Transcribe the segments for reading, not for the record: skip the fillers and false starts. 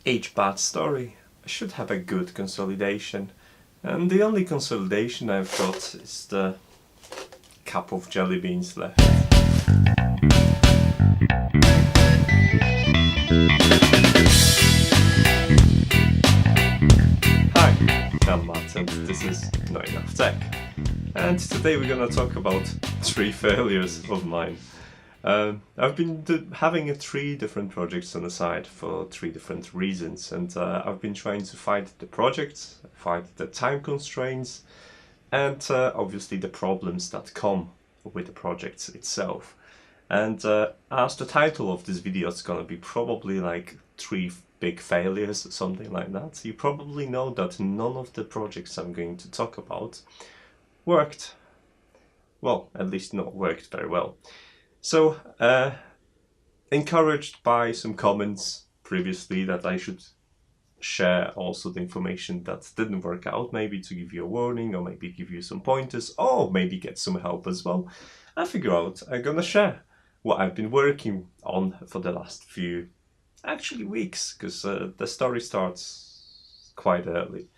Each bad story should have a good consolidation, and the only consolidation I've got is the cup of jelly beans left. Hi, I'm Marta and this is NotEnoughTECH, and today we're gonna talk about 3 failures of mine. I've been having 3 different projects on the side for 3 different reasons, and I've been trying to fight the projects, fight the time constraints, and obviously the problems that come with the project itself. And as the title of this video is gonna be probably like 3 big failures or something like that, you probably know that none of the projects I'm going to talk about worked. Well, at least not worked very well. So, encouraged by some comments previously that I should share also the information that didn't work out, maybe to give you a warning, or maybe give you some pointers, or maybe get some help as well, I figure out I'm gonna share what I've been working on for the last few, actually weeks, because the story starts quite early.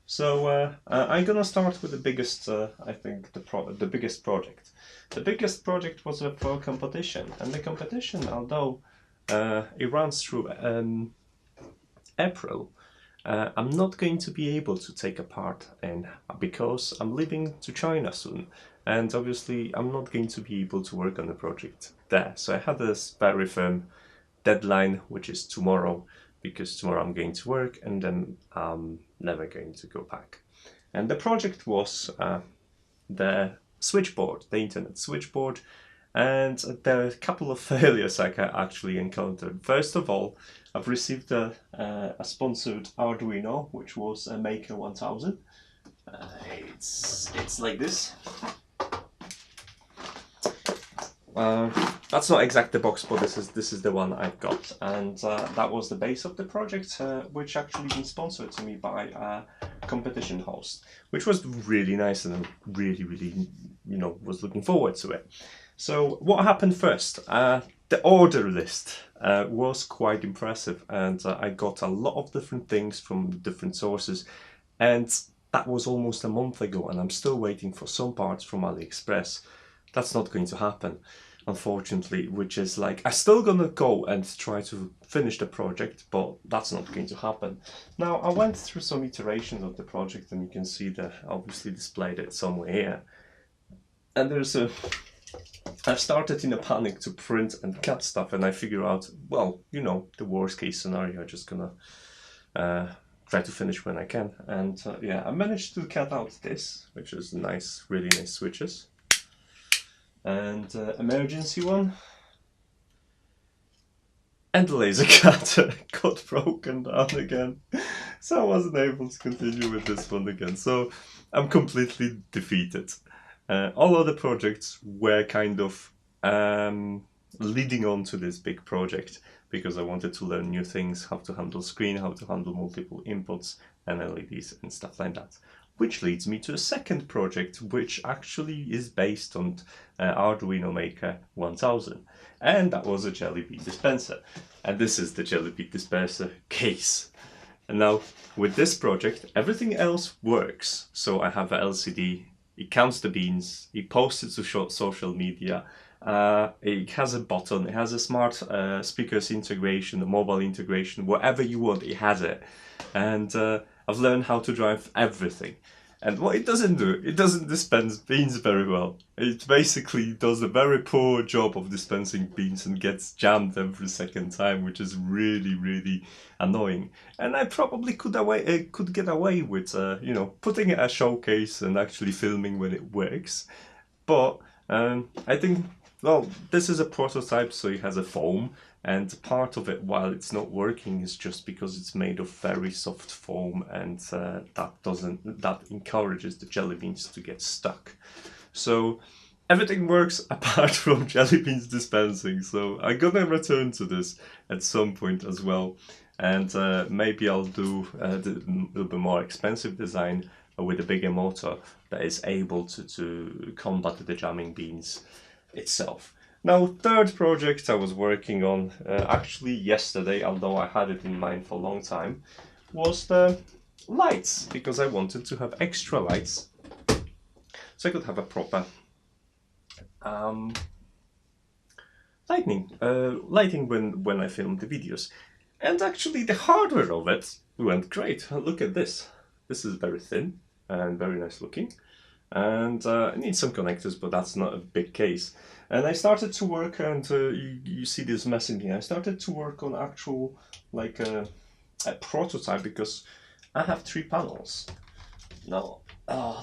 So I'm gonna start with the biggest, I think, the biggest project. The biggest project was for a competition, and the competition, although it runs through April, I'm not going to be able to take a part in because I'm leaving to China soon, and obviously I'm not going to be able to work on the project there. So I had this very firm deadline, which is tomorrow, because tomorrow I'm going to work and then I'm never going to go back. And the project was the switchboard, the internet switchboard, and there are a couple of failures I actually encountered. First of all, I've received a sponsored Arduino, which was a Maker 1000. It's like this. That's not exact the box, but this is the one I've got, and that was the base of the project, which actually been sponsored to me by a competition host, which was really nice, and I really was looking forward to it. So what happened first? The order list was quite impressive, and I got a lot of different things from different sources, and that was almost a month ago, and I'm still waiting for some parts from AliExpress. That's not going to happen, unfortunately, which is like, I'm still gonna go and try to finish the project, but that's not going to happen. Now, I went through some iterations of the project, and you can see that obviously displayed it somewhere here. And there's I've started in a panic to print and cut stuff, and I figure out, well, the worst case scenario, I'm just gonna try to finish when I can. And yeah, I managed to cut out this, which is nice, really nice switches. And emergency one, and the laser cutter got broken down again, so I wasn't able to continue with this one again. So I'm completely defeated. All other projects were kind of leading on to this big project, because I wanted to learn new things, how to handle screen, how to handle multiple inputs and LEDs and stuff like that. Which leads me to a second project, which actually is based on Arduino Maker 1000, and that was a jelly bean dispenser. And this is the jelly bean dispenser case. And now with this project, everything else works. So I have an LCD, it counts the beans, it posts it to social media, it has a button, it has a smart speakers integration, a mobile integration, whatever you want, it has it. And I've learned how to drive everything. And what it doesn't do, it doesn't dispense beans very well. It basically does a very poor job of dispensing beans and gets jammed every second time, which is really annoying. And I probably could get away with putting it as a showcase and actually filming when it works. But I think, well, this is a prototype, so it has a foam, and part of it, while it's not working, is just because it's made of very soft foam, and that encourages the jelly beans to get stuck. So everything works apart from jelly beans dispensing. So I'm gonna return to this at some point as well, and maybe I'll do a little bit more expensive design with a bigger motor that is able to combat the jamming beans itself. Now, third project I was working on, actually yesterday, although I had it in mind for a long time, was the lights, because I wanted to have extra lights, so I could have a proper lighting when I filmed the videos. And actually the hardware of it went great. Look at this. This is very thin and very nice looking. And I need some connectors, but that's not a big case. And I started to work, and you see this mess in here. I started to work on actual, like a prototype, because I have 3 panels. Now,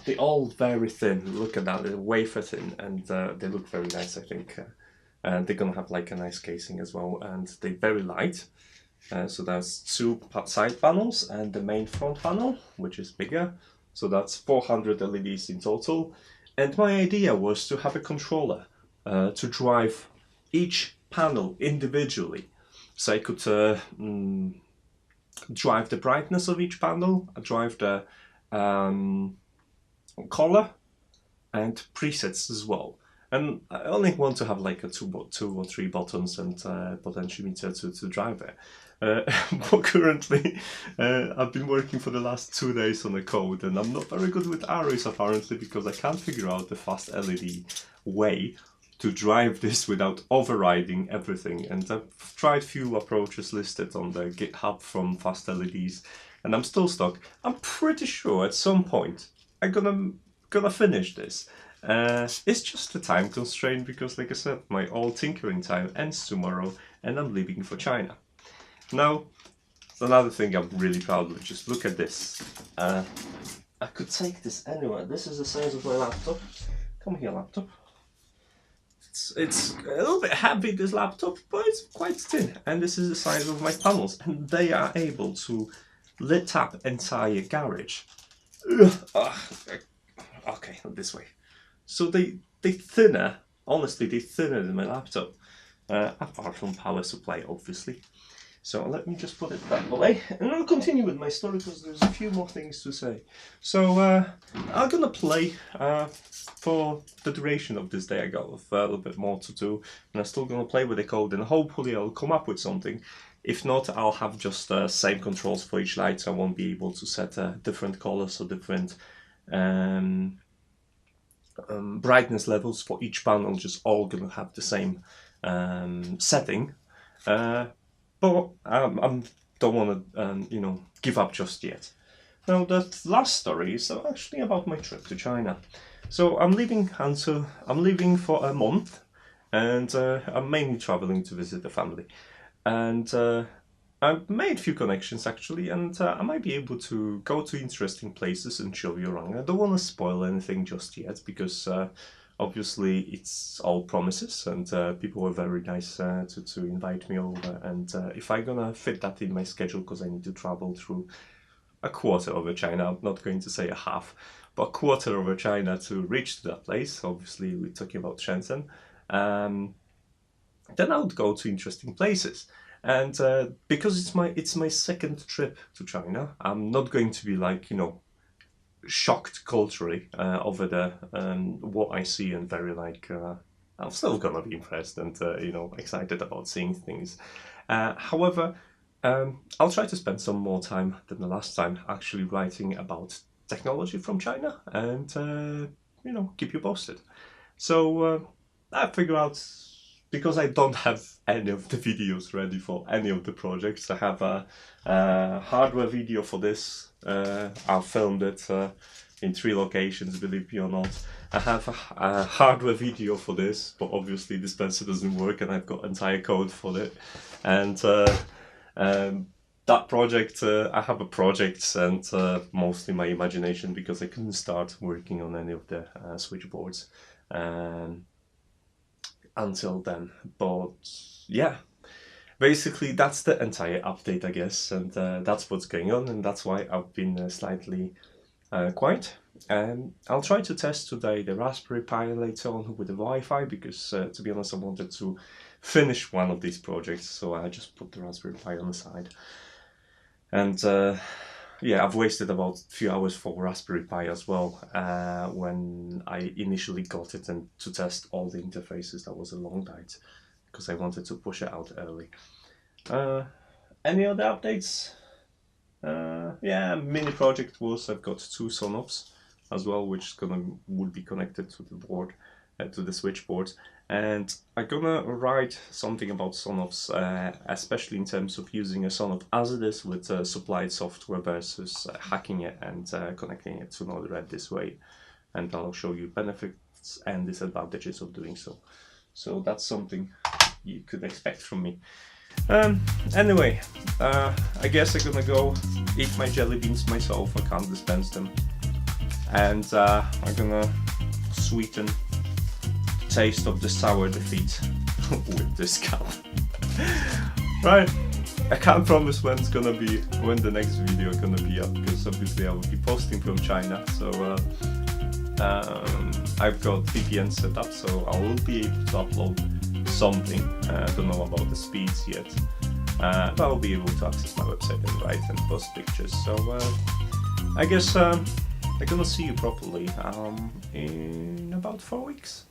they're all very thin. Look at that, they're wafer thin, and they look very nice, I think. And they're gonna have like a nice casing as well, and they're very light. So there's 2 side panels and the main front panel, which is bigger. So that's 400 LEDs in total. And my idea was to have a controller to drive each panel individually. So I could drive the brightness of each panel, drive the color and presets as well. And I only want to have like a 2 or 3 buttons and potentiometer to drive it. But currently, I've been working for the last 2 days on the code, and I'm not very good with arrays apparently, because I can't figure out the fast LED way to drive this without overriding everything. And I've tried few approaches listed on the GitHub from fast LEDs, and I'm still stuck. I'm pretty sure at some point I'm gonna finish this. It's just a time constraint, because like I said, my all tinkering time ends tomorrow and I'm leaving for China. Now, another thing I'm really proud of, just look at this. I could take this anywhere. This is the size of my laptop. Come here, laptop. It's a little bit heavy, this laptop, but it's quite thin. And this is the size of my panels, and they are able to lit up entire garage. Okay, this way. So they're thinner, honestly, they're thinner than my laptop, apart from power supply, obviously. So let me just put it that way, and I'll continue with my story, because there's a few more things to say. So I'm gonna play for the duration of this day. I got a little bit more to do, and I'm still gonna play with the code, and hopefully I'll come up with something. If not, I'll have just same controls for each light, so I won't be able to set different colors or different brightness levels for each panel, just all gonna have the same setting. But I don't want to, give up just yet. Now, that last story is actually about my trip to China. So I'm leaving for a month, and I'm mainly traveling to visit the family. And I've made a few connections actually, and I might be able to go to interesting places and show you around. I don't want to spoil anything just yet, because obviously it's all promises, and people were very nice to invite me over. And if I'm gonna fit that in my schedule, because I need to travel through a quarter of China, I'm not going to say a half, but a quarter of China to reach to that place. Obviously we're talking about Shenzhen. Then I would go to interesting places. And because it's my second trip to China, I'm not going to be like, shocked culturally over the what I see, and very like I'm still gonna be impressed and excited about seeing things. However, I'll try to spend some more time than the last time actually writing about technology from China, and keep you posted. So I figure out, because I don't have any of the videos ready for any of the projects. I have a hardware video for this. I filmed it in 3 locations, believe me or not. I have a hardware video for this, but obviously this pencil doesn't work, and I've got entire code for it. And that project, I have a project, and mostly my imagination, because I couldn't start working on any of the switchboards until then. But yeah, basically that's the entire update, I guess, and that's what's going on, and that's why I've been slightly quiet. I'll try to test today the Raspberry Pi later on with the Wi-Fi, because to be honest, I wanted to finish one of these projects, so I just put the Raspberry Pi on the side. And yeah, I've wasted about a few hours for Raspberry Pi as well when I initially got it, and to test all the interfaces. That was a long night because I wanted to push it out early. Any other updates? Yeah, mini project was I've got 2 Sonoffs as well, which would be connected to the board, to the switchboard, and I'm gonna write something about Sonoffs, especially in terms of using a Sonoff as it is with supplied software versus hacking it and connecting it to Node-RED this way, and I'll show you benefits and disadvantages of doing so. So that's something you could expect from me. Anyway, I guess I'm gonna go eat my jelly beans myself. I can't dispense them, and I'm gonna sweeten taste of the sour defeat with this cow. Right, I can't promise when the next video is gonna be up, because obviously I will be posting from China. So I've got VPN set up, so I will be able to upload something. I don't know about the speeds yet, but I'll be able to access my website and write and post pictures. So I guess I'm gonna see you properly in about 4 weeks.